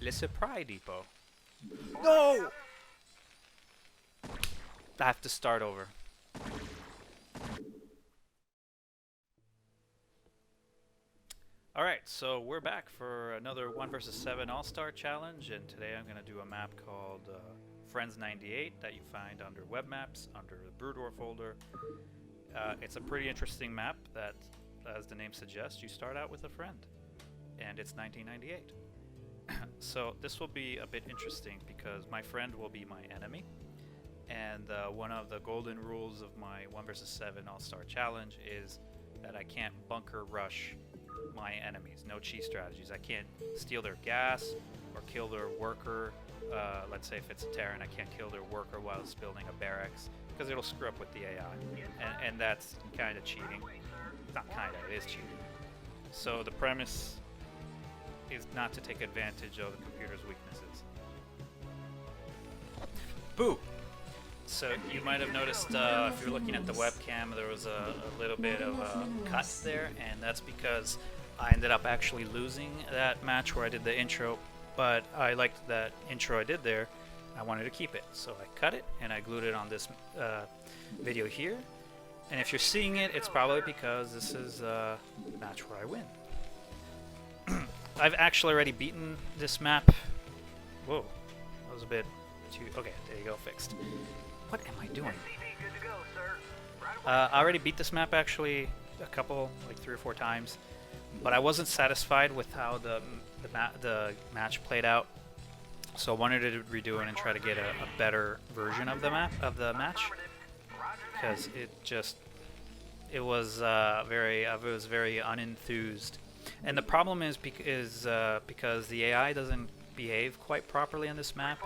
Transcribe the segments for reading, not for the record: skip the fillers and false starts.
Le Surprise Depot. No! I have to start over. Alright, so we're back for another 1 vs 7 All-Star Challenge, and today I'm going to do a map called Friends 98 that you find under Web Maps, under the Broodor folder. It's a pretty interesting map that, as the name suggests, you start out with a friend, and it's 1998. So this will be a bit interesting because my friend will be my enemy, and one of the golden rules of my 1 vs 7 All-Star Challenge is that I can't bunker rush my enemies. No cheese strategies. I can't steal their gas or kill their worker. Let's say if it's a Terran, I can't kill their worker while it's building a barracks because it'll screw up with the AI, and that's kind of cheating. Not kind of, it is cheating. So the premise is not to take advantage of the computer's weaknesses. Boo! So you might have noticed if you're looking at the webcam, there was a little bit of a cut there, and that's because I ended up actually losing that match where I did the intro, but I liked that intro I did there. I wanted to keep it, so I cut it and I glued it on this video here. And if you're seeing it, it's probably because this is a match where I win. I've actually already beaten this map. Whoa, that was a bit too... Okay, there you go, fixed. What am I doing? I already beat this map actually a couple, like 3 or 4 times, but I wasn't satisfied with how the match played out, so I wanted to redo it and try to get a better version of the match, because it was very unenthused, and the problem is because the AI doesn't behave quite properly on this map.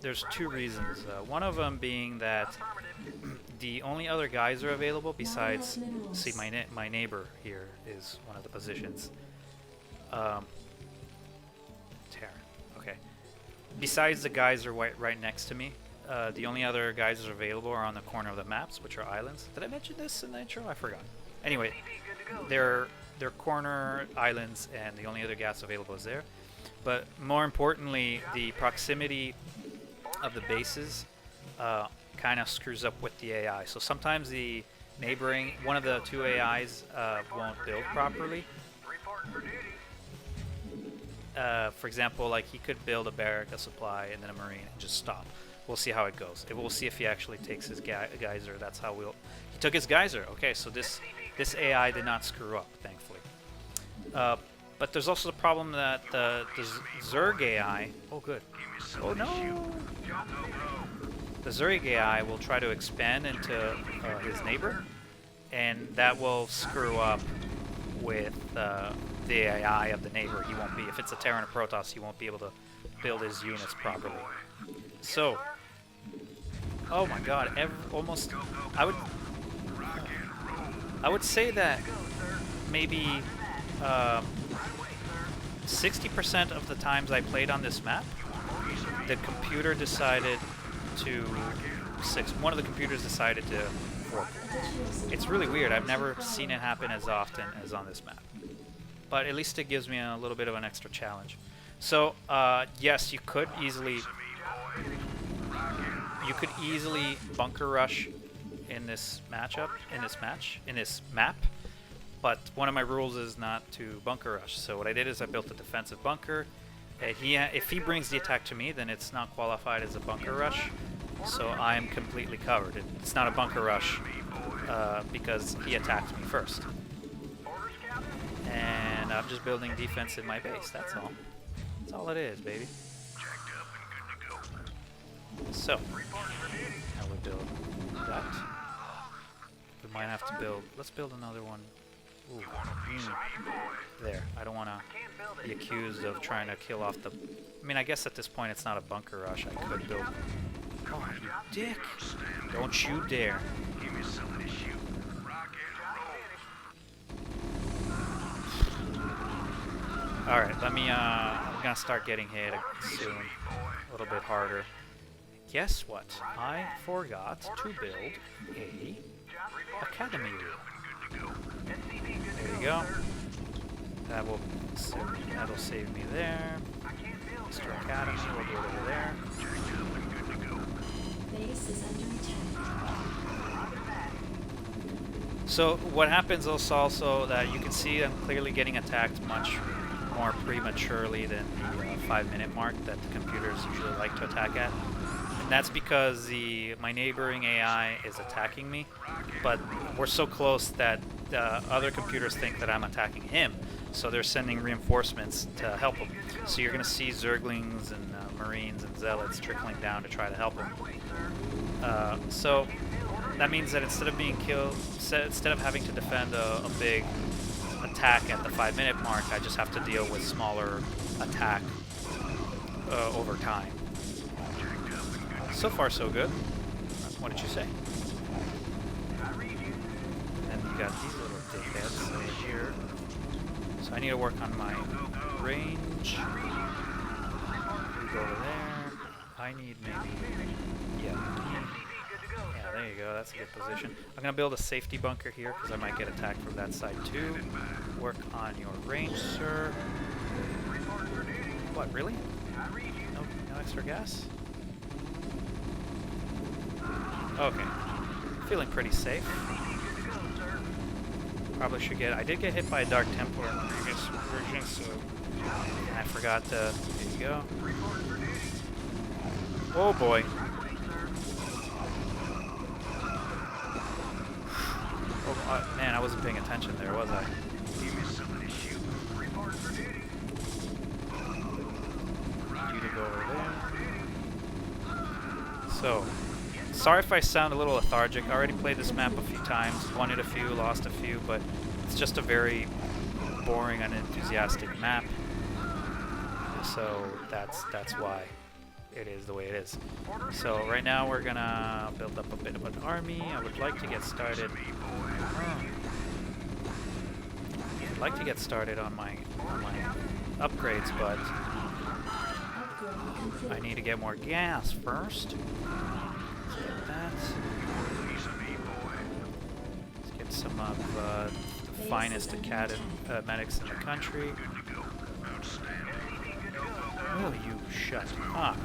There's 2 reasons. One of them being that the only other geyser available besides, see, my neighbor here is one of the positions. Terran. Okay. Besides the geyser right next to me, the only other geysers available are on the corner of the maps, which are islands. Did I mention this in the intro? I forgot. Anyway, they're corner islands, and the only other gas available is there. But more importantly, the proximity of the bases kind of screws up with the AI. So sometimes the neighboring, one of the 2 AIs won't build properly. For example, like he could build a barrack, a supply, and then a marine and just stop. We'll see how it goes. We'll see if he actually takes his geyser. That's how he took his geyser. Okay, so this AI did not screw up, thankfully. But there's also the problem that the Zerg AI... Oh, good. Oh, no! The Zerg AI will try to expand into his neighbor, and that will screw up with the AI of the neighbor. He won't be... If it's a Terran or Protoss, he won't be able to build his units properly. So... Oh my god, almost... I would say that maybe... 60% of the times I played on this map, the computer decided to... One of the computers decided to warp. It's really weird. I've never seen it happen as often as on this map. But at least it gives me a little bit of an extra challenge. So, yes, you could easily bunker rush in this map. But one of my rules is not to bunker rush. So what I did is I built a defensive bunker. And if he brings the attack to me, then it's not qualified as a bunker rush. So I'm completely covered. It's not a bunker rush because he attacked me first. And I'm just building defense in my base. That's all. That's all it is, baby. So, now we build that. We might have to build... Let's build another one. Ooh. There. I don't want to be accused of trying to kill off the... I mean, I guess at this point it's not a bunker rush. I could build... Oh, you dick! Don't you dare. Alright, let me... I'm gonna start getting hit soon. A little bit harder. Guess what? I forgot to build a academy room. There you go. That'll save me there. Mr. Academy, we'll do it over there. Base is under attack. So what happens also that you can see I'm clearly getting attacked much more prematurely than the 5-minute mark that the computers usually like to attack at. And that's because my neighboring AI is attacking me, but we're so close that other computers think that I'm attacking him, so they're sending reinforcements to help him. So you're going to see Zerglings and Marines and Zealots trickling down to try to help him. So that means that instead of being killed, instead of having to defend a big attack at the 5-minute mark, I just have to deal with smaller attack over time. So far, so good. What did you say? And you got these little dickheads right here. So I need to work on my range. We go over there. I need maybe... Yeah, there you go. That's a good position. I'm going to build a safety bunker here because I might get attacked from that side too. Work on your range, sir. What, really? No extra gas? Okay. Feeling pretty safe. Probably should get... I did get hit by a Dark Templar in the previous version, so... I forgot to... There you go. Oh boy. Oh, man, I wasn't paying attention there, was I? Need you to go over there. So... Sorry if I sound a little lethargic. I already played this map a few times, won it a few, lost a few, but it's just a very boring, unenthusiastic map. So that's why it is the way it is. So right now we're gonna build up a bit of an army. I would like to get started. I'd like to get started on my upgrades, but I need to get more gas first. Let's get some of the finest medics in the country. Will you shut up?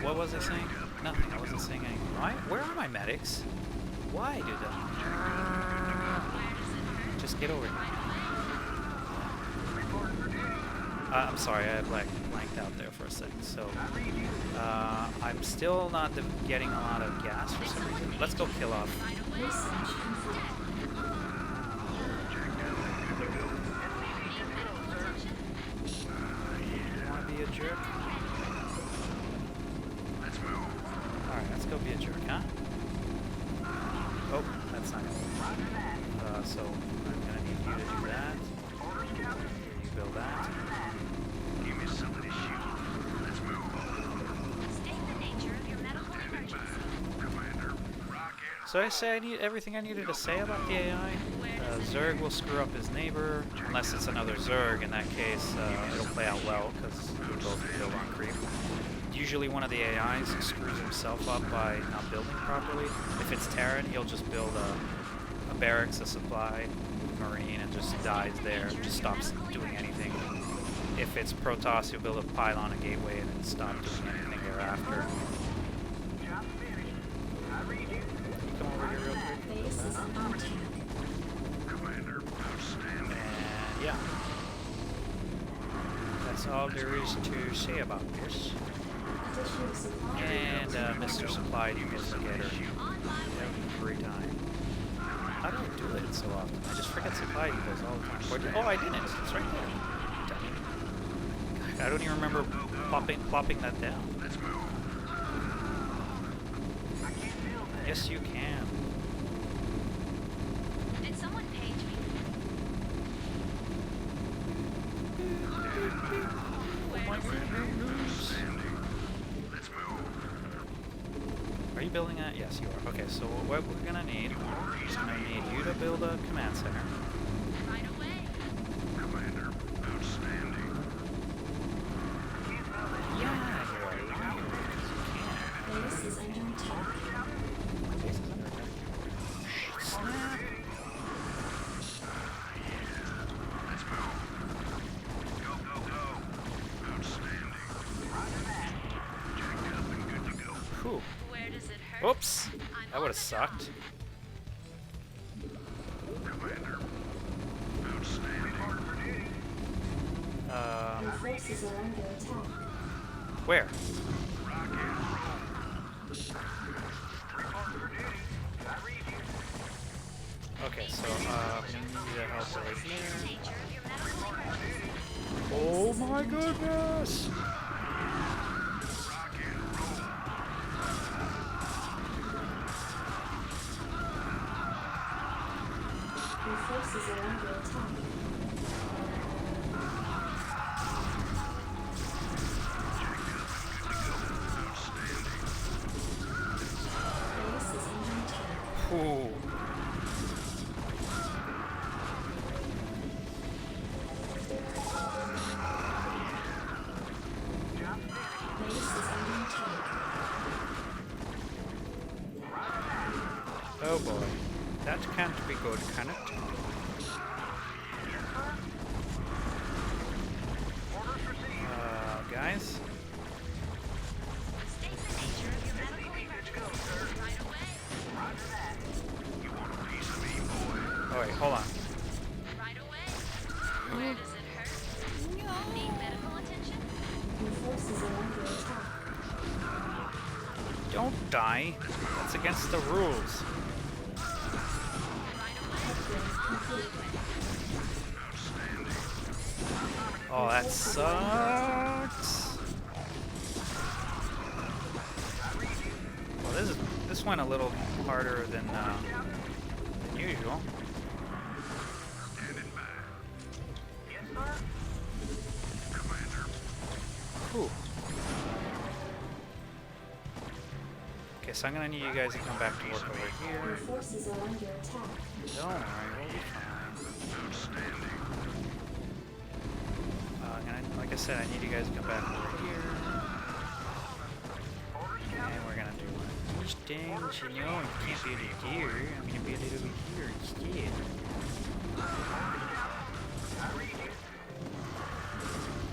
What was I saying? Nothing. I wasn't saying anything. Why? Where are my medics? Why do they? Just get over here. I'm sorry, I blanked out there for a second. So, I'm still not getting a lot of gas for some reason. Let's go kill off. You want to be a jerk? Let's go be a jerk, huh? Oh, that's not gonna work. So I'm gonna need you to do that. Here, you build that. Give me something to shoot. Let's move. State the nature of your medical emergency. Commander, rocket. So I say I need everything I needed to say about the AI. Zerg will screw up his neighbor, unless it's another Zerg. In that case, it'll play out well because we both build on creep. Usually one of the AIs screws himself up by not building properly. If it's Terran, he'll just build a barracks, a supply, marine, and just dies there, just stops doing anything. If it's Protoss, he'll build a pylon, a gateway, and then stop doing anything thereafter. Can you come over here real quick? And yeah. That's all there is to say about this. And Mr. Supply Duplicator every time. How do I do it so often? I just forget Supply Depots all the time. Oh, I didn't. It's right there. I don't even remember plopping that down. Yes, you can. Did someone page me? Are you building that? Yes, you are. Okay, so what we're gonna need is gonna need you to build a command center. Right away. Whoops! That would have sucked. Commander. Outstanding. Your forces are under attack. Where? Rock and roll. Report for duty. I read you. Okay, so we need to help right here. Nature of your medical emergency. Oh my goodness! Rock and roll. Your forces are under attack. Base is under attack. Ooh. Base is under attack. Oh boy. That can't be good, can it? Orders received. Guys? State the nature of your medical SCV good to go, emergency. sir. Right away. Roger that. You want a piece of me, boy? Oh wait, hold on. Right away. Where does it hurt? Need medical attention? Your forces are under attack. Don't die. That's against the rules. Right away. Upgrade complete. Outstanding. Oh, that sucks. Well, this went a little harder than usual. Standing by. Yes, sir. Commander. Whew. Okay, so I'm gonna need you guys to come back to work over Your here. forces are under attack. Don't worry, we'll be fine. Outstanding. Like I said, I need you guys to come back over here. Orders, Captain. And we're gonna do one of these things, you know, you can't be over here. I'm gonna be a little bit here instead. I read you.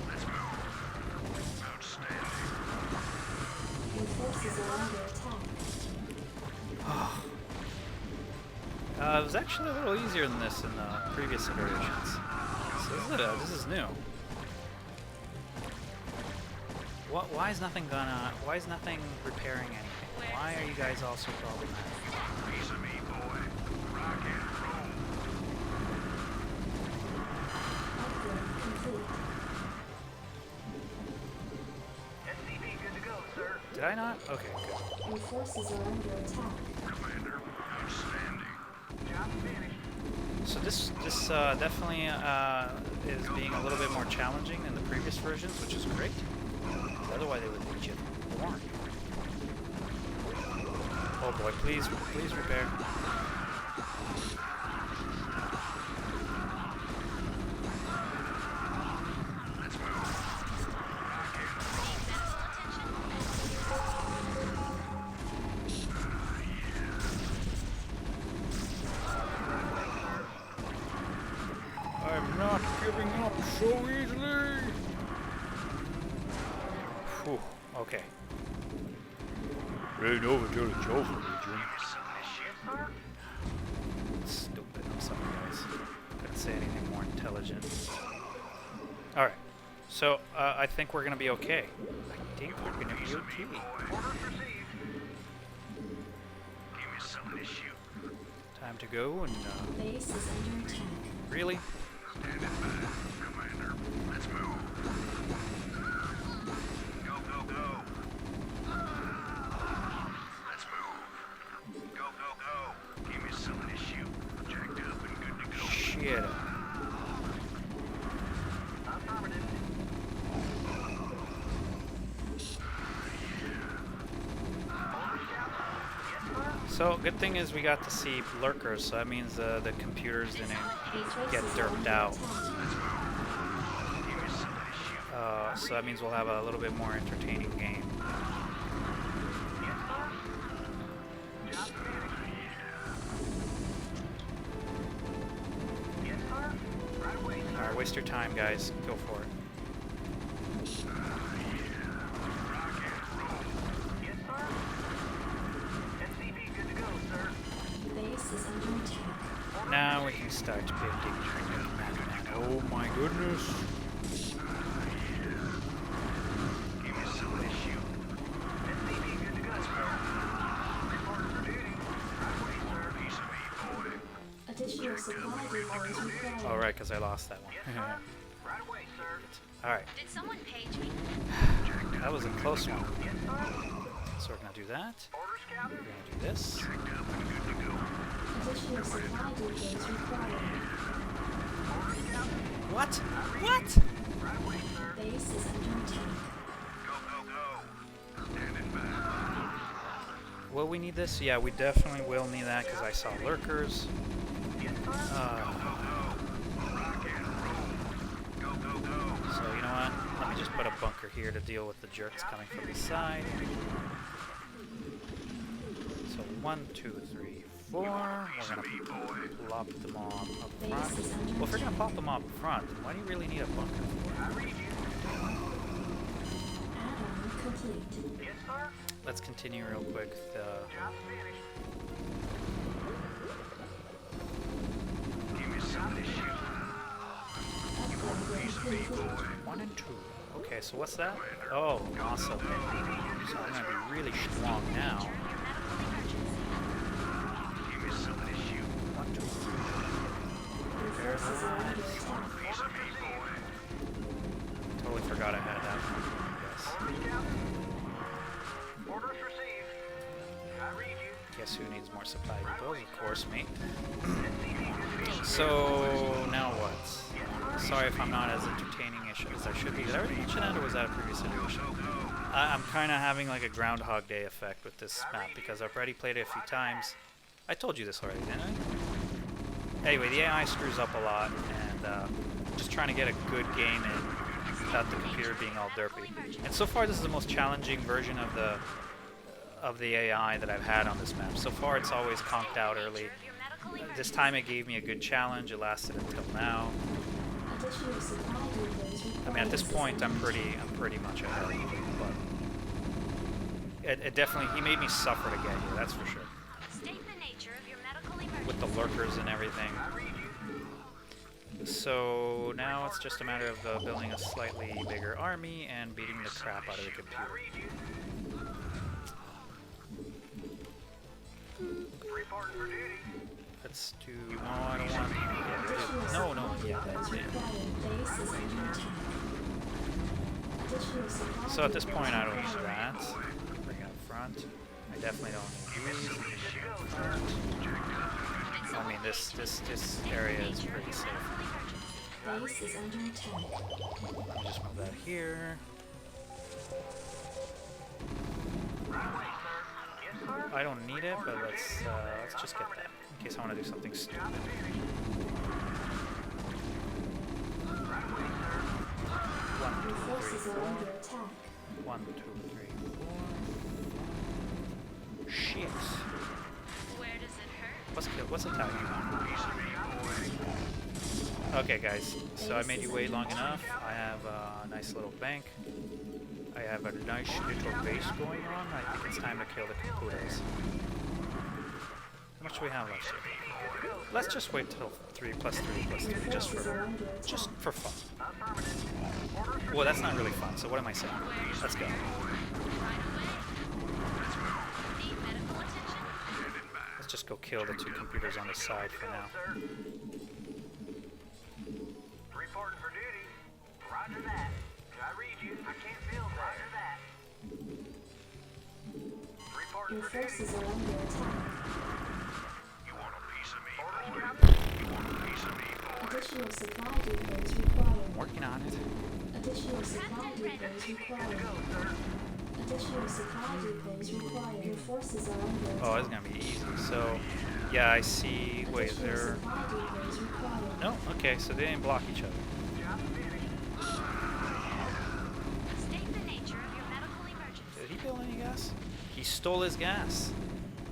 Let's move. Outstanding. Your forces are under attack. It was actually a little easier than this in the previous iterations. So this is new. Why is nothing why is nothing repairing anything? Why are you guys all so problematic? Piece of me, boy. Rock and roll. Upgrade complete. SCV good to go, sir. Did I not? Okay, good. Your forces are under attack. Commander. Outstanding. Job finished. So this definitely is being a little bit more challenging than the previous versions, which is great. Otherwise, they would lead you born. Oh boy, please repair. Let's move. Rock and roll. I'm not giving up so easily. Whew, okay. Rain over till it's over, Legion. Stupid. I'm sorry, guys. Couldn't say anything more intelligent. Alright. So, I think we're gonna be okay. I think we're gonna be okay. Orders received. Give me something to shoot. Time to go and, Base is under attack. really? Standing by. Commander. Let's move. Go, go, go. Let's move. Go, go, go. Give me something to shoot. Jacked up and good to go. Shit. Affirmative. So, good thing is we got to see lurkers, so that means the computers didn't get derped out. So that means we'll have a little bit more entertaining game. Alright, waste your time, guys. Go for it. Oh my goodness. Give me some of this shoot. SCV, good to go. Let's move. Reporting for duty. Right away, sir. Piece of meat, boy. Additional supply depots required. Alright, because I lost that one. Yes, sir. Right away, sir. Alright, Did someone page me? that was a close one. Yes, sir. So we're going to do that. Orders, Captain. We're going to do this. Checked up and good to go. Additional supply depots required. Orders, Captain. What? What? Right away, sir. Base is under attack. Go, go, go. Standing by. Will we need this? Yeah, we definitely will need that because I saw lurkers. Yes, sir. Rock and roll. Go, go, go. So you know what? Let me just put a bunker here to deal with the jerks coming from the side. So 1, 2, 3, 4. We're gonna plop them all up front. Well, if we're gonna pop them up front, why do you really need a bunker for? I read you. Add-on complete. Yes, sir. Let's continue real quick. Job's finished. Give me some of this shoot. Upgrade complete. 1 and 2. Okay, so what's that? Oh, awesome. So I'm gonna be really strong now. Give me some of this shoot. 1, 2, 3. Your forces are under attack. Piece of meat, boy. Totally forgot I had that one. Yes. Orders, Captain. Orders received. I read you. Guess who needs more supply depots? Of course, me. SCV, good to go. So now what? Sorry if I'm not as entertaining as I should be. Did I already mention that, or was that a previous iteration? I'm kind of having like a Groundhog Day effect with this map because I've already played it a few times. I told you this already, didn't I? Anyway, the AI screws up a lot, and just trying to get a good game in without the computer being all derpy. And so far, this is the most challenging version of the AI that I've had on this map. So far, it's always conked out early. This time, it gave me a good challenge. It lasted until now. Additional supply depots required. I mean, at this point, I'm pretty much ahead. But it definitely, he made me suffer to get here. That's for sure. State the nature of your medical emergency. With the lurkers and everything. So now it's just a matter of building a slightly bigger army and beating the crap out of the computer. Reporting for duty. Let's do. No, I don't want. Yeah, no, no, yeah, that's it. Base is under attack. Additional supply So at this depots point, I don't need required. that. Bring it up front. I definitely don't need these. I mean, this area is pretty safe. Base is under attack. Let me just move that here. I don't need it, but let's just get that in case I want to do something stupid. 1, Your 2, 3, forces are 4. under attack. 1, 2, 3, 4. Shit. Where does it hurt? What's attacking? Okay, guys. So I made you wait long enough. I have a nice little bank. I have a nice little base going on. I think it's time to kill the computers. How much do we have left here? Let's just wait till 3 plus 3 plus 3, Your forces are under attack. just for fun. Well, that's not really fun. So what am I saying? Let's go. Let's just go kill the 2 computers on the side for now. Reporting for duty. Roger that. I read you. I can't build that. Roger that. Reporting Your for duty. forces are under attack. You want a piece of me, boy? You want a piece of me, boy? Additional supply depots required. Working on it. Additional supply depots required. Additional supply depots required. Your forces are under attack. Oh, it's gonna be easy. So, yeah, I see. Wait, Additional they're. supply depots required. No, okay, so they didn't block each other. State the nature of your medical emergency. Did he build any gas? He stole his gas.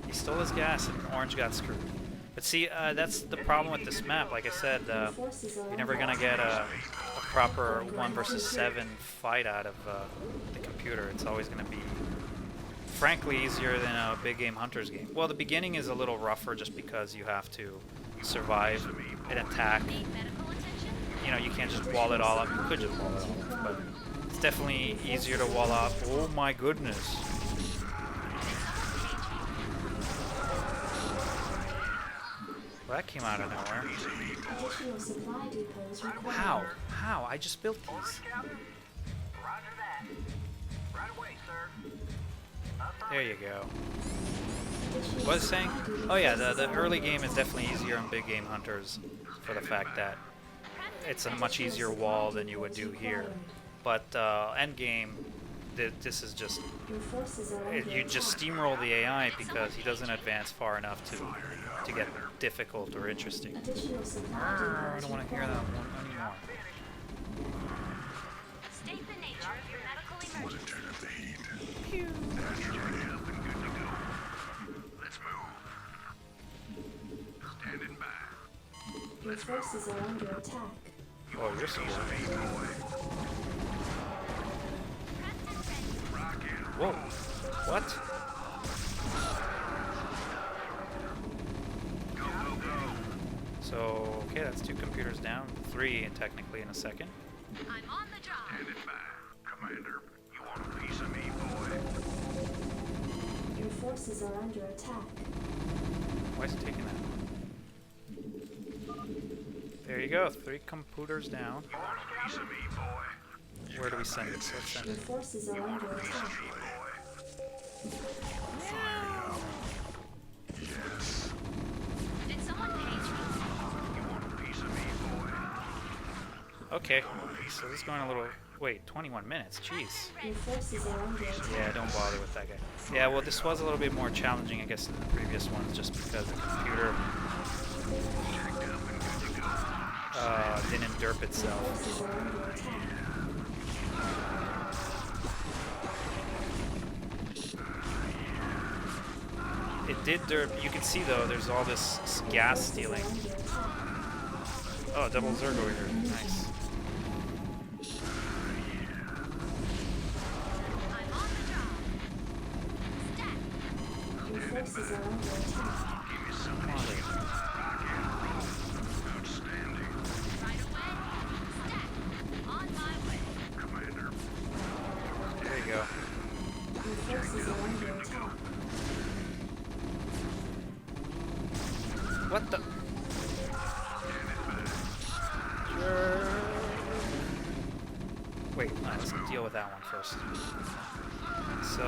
He stole his gas, and Orange got screwed. But see, that's the problem with this map. Like I said, Your forces are you're never under gonna attack. get a proper 1 versus 7 fight out of the computer. It's always gonna be, frankly, easier than a big game hunter's game. Well, the beginning is a little rougher just because you have to survive an attack. Need medical attention? You know, you can't just wall it all up. You could just wall it all up, but it's definitely easier to wall up. Oh my goodness. Well, that came out of nowhere. Additional supply depots required. How? How? I just built these. Roger that. Right away, sir. There you go. Additional What was I saying? supply Oh yeah, depots the early required. game is definitely easier on big game hunters for the fact that it's a much easier wall than you would do here. But end game, this is just Your forces are under you just attack. steamroll the AI because he doesn't advance far enough to get difficult or interesting. Additional supply I depots don't want to hear that required. one anymore. State the nature of your medical emergency. Turn up the heat. Jacked up and good to go. Let's move. Standing by. Your forces are under attack. Oh, you're so good. Rock and Whoa. What? go, go, go. So, okay, that's 2 computers down. 3 technically in a second. I'm on the job. Standing by. Commander, you want a piece of me, boy? Your forces are under attack. Why is it taking that? There you go, 3 computers down. You want a piece of me, boy? Where do we send it? Let's send Your it. forces are under attack. Me, boy. Did someone page me? You want a piece of me, boy? Okay, so this is going a little... Wait, 21 minutes, jeez. Your forces are under attack. Yeah, don't bother with that guy. Yeah, well, this was a little bit more challenging, I guess, than the previous ones, just because the computer didn't derp itself. Forces are under attack. It did derp. You can see, though, there's all this gas stealing. Under attack. Oh, double Zerg over here. Nice. I'm on the job. Stat. Your forces are under attack. Come on, Lee. Outstanding. Right away. Stat. On my way. Commander, There you go. Your forces are under attack. What the? Sure. Wait, no, let's deal with that one first. So,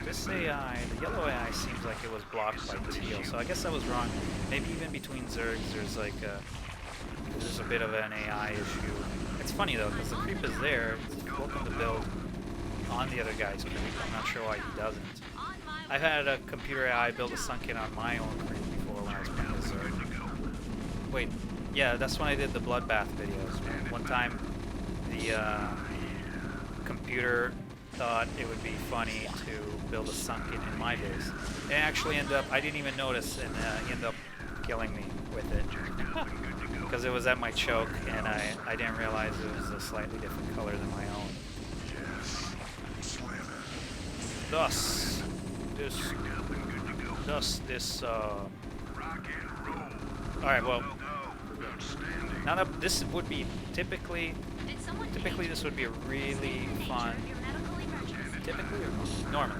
this AI, the yellow AI seems like it was blocked by teal, so I guess I was wrong. Maybe even between Zergs there's like there's a bit of an AI issue. It's funny though, because the creep is there, it's welcome to build on the other guy's creep. I'm not sure why he doesn't. On my way. I've had a computer AI build a sunken on my own creep before when I was playing with Zerg. Wait, yeah, that's when I did the bloodbath videos. One time, the computer thought it would be funny to build a sunken in my base. It actually ended up, I didn't even notice, and he ended up killing me with it. Because it was at my choke, and I didn't realize it was a slightly different color than my own. Thus, this, alright, well, now that this would be typically this would be a really fun, typically or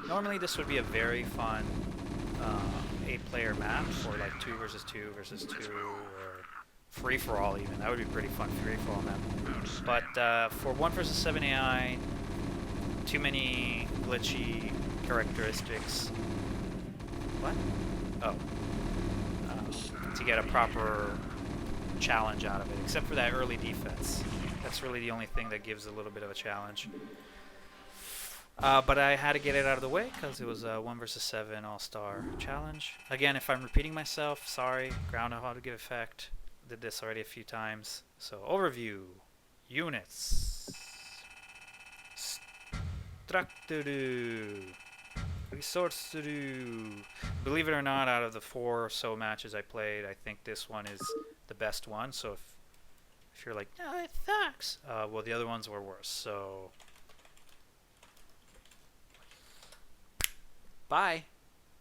normally this would be a very fun 8-player map for like 2 versus 2 versus 2 or free-for-all even. That would be pretty fun free-for-all map. But for 1 versus 7 AI, too many glitchy characteristics. What? Oh. To get a proper challenge out of it, except for that early defense. That's really the only thing that gives a little bit of a challenge. But I had to get it out of the way because it was a 1 versus 7 all-star challenge. Again, if I'm repeating myself, sorry. Groundhog effect. Did this already a few times. So, overview. Units. Structure. Resource. Believe it or not, out of the 4 or so matches I played, I think this one is the best one. So if you're like, no, it sucks. Well, the other ones were worse. So, bye.